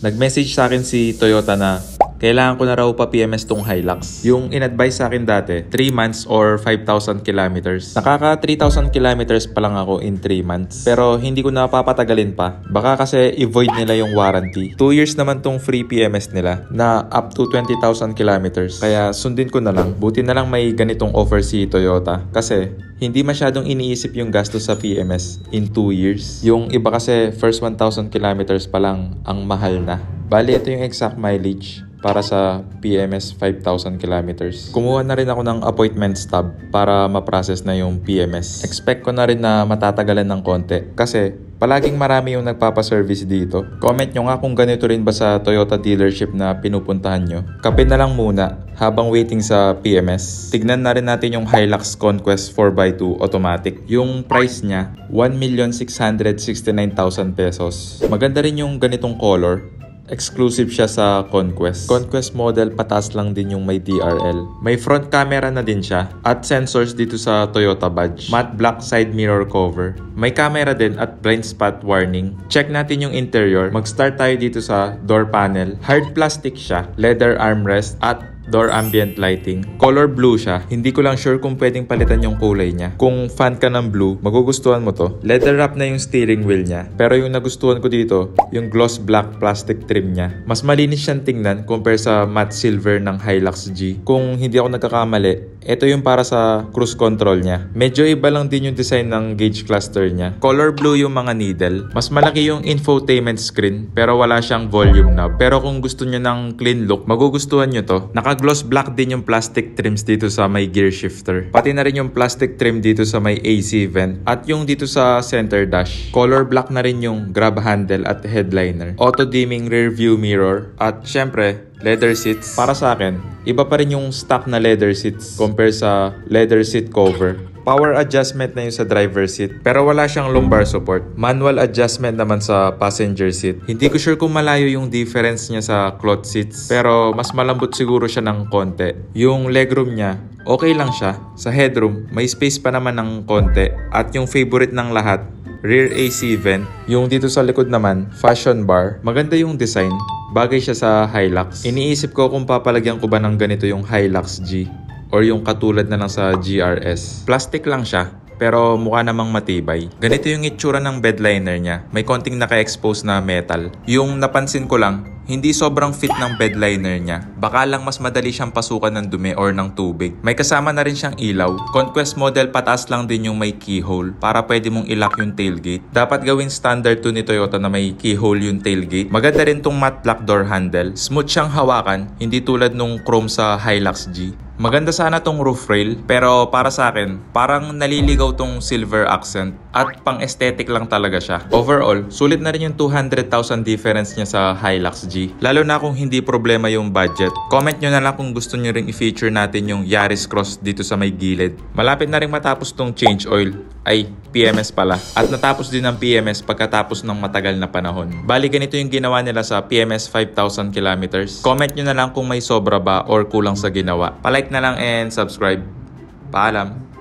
Nag-message sa akin si Toyota na kailangan ko na raw pa PMS tong Hilux. Yung in-advise sa akin dati, 3 months or 5,000 kilometers. Nakaka 3,000 kilometers pa lang ako in 3 months. Pero hindi ko na papatagalin pa. Baka kasi i-void nila yung warranty. 2 years naman tong free PMS nila na up to 20,000 kilometers. Kaya sundin ko na lang. Buti na lang may ganitong offer si Toyota. Kasi hindi masyadong iniisip yung gastos sa PMS in 2 years. Yung iba kasi first 1,000 kilometers pa lang ang mahal na. Bali, ito yung exact mileage para sa PMS 5,000 kilometers. Kumuha na rin ako ng appointment stub para ma-process na yung PMS. Expect ko na rin na matatagalan ng konti kasi palaging marami yung nagpapaservice dito. Comment nyo nga kung ganito rin ba sa Toyota dealership na pinupuntahan nyo. Kape na lang muna habang waiting sa PMS. Tignan na rin natin yung Hilux Conquest 4x2 automatic. Yung price niya, 1,669,000 pesos. Maganda rin yung ganitong color. Exclusive siya sa Conquest. Conquest model, patas lang din yung may DRL. May front camera na din siya at sensors dito sa Toyota badge. Matte black side mirror cover. May camera din at blind spot warning. Check natin yung interior. Mag-start tayo dito sa door panel. Hard plastic siya, leather armrest at door ambient lighting. Color blue siya. Hindi ko lang sure kung pwedeng palitan yung kulay niya. Kung fan ka ng blue, magugustuhan mo to. Leather wrap na yung steering wheel niya. Pero yung nagustuhan ko dito, yung gloss black plastic trim niya. Mas malinis siyang tingnan compare sa matte silver ng Hilux G. Kung hindi ako nagkakamali, ito yung para sa cruise control niya. Medyo iba lang din yung design ng gauge cluster niya. Color blue yung mga needle. Mas malaki yung infotainment screen pero wala siyang volume knob. Pero kung gusto niyo ng clean look, magugustuhan niyo to. Naka-gloss black din yung plastic trims dito sa may gear shifter. Pati na rin yung plastic trim dito sa may AC vent at yung dito sa center dash. Color black na rin yung grab handle at headliner. Auto dimming rear view mirror at syempre leather seats. Para sa akin, iba pa rin yung stock na leather seats compare sa leather seat cover. Power adjustment na yung sa driver seat pero wala siyang lumbar support. Manual adjustment naman sa passenger seat. Hindi ko sure kung malayo yung difference niya sa cloth seats pero mas malambot siguro siya ng konti. Yung legroom niya, okay lang siya. Sa headroom, may space pa naman ng konti. At yung favorite ng lahat, rear AC vent. Yung dito sa likod naman, fashion bar. Maganda yung design. Bagay siya sa Hilux. Iniisip ko kung papalagyan ko ba ng ganito yung Hilux G or yung katulad na lang sa GRS. Plastic lang siya pero mukha namang matibay. Ganito yung itsura ng bedliner niya. May konting naka-expose na metal. Yung napansin ko lang, hindi sobrang fit ng bedliner niya. Baka lang mas madali siyang pasukan ng dumi or ng tubig. May kasama na rin siyang ilaw. Conquest model pataas lang din yung may keyhole para pwede mong i-lock yung tailgate. Dapat gawin standard to ni Toyota na may keyhole yung tailgate. Maganda rin tong matte black door handle. Smooth siyang hawakan, hindi tulad nung chrome sa Hilux G. Maganda sana tong roof rail pero para sa akin, parang naliligaw tong silver accent at pang aesthetic lang talaga siya. Overall, sulit na rin yung 200,000 difference niya sa Hilux G. Lalo na kung hindi problema yung budget. Comment nyo na lang kung gusto nyo ring i-feature natin yung Yaris Cross dito sa may gilid. Malapit na rin matapos tong change oil. Ay, PMS pala. At natapos din ang PMS pagkatapos ng matagal na panahon. Bali ganito yung ginawa nila sa PMS 5,000 kilometers. Comment nyo na lang kung may sobra ba or kulang sa ginawa. Palike na lang and subscribe. Paalam!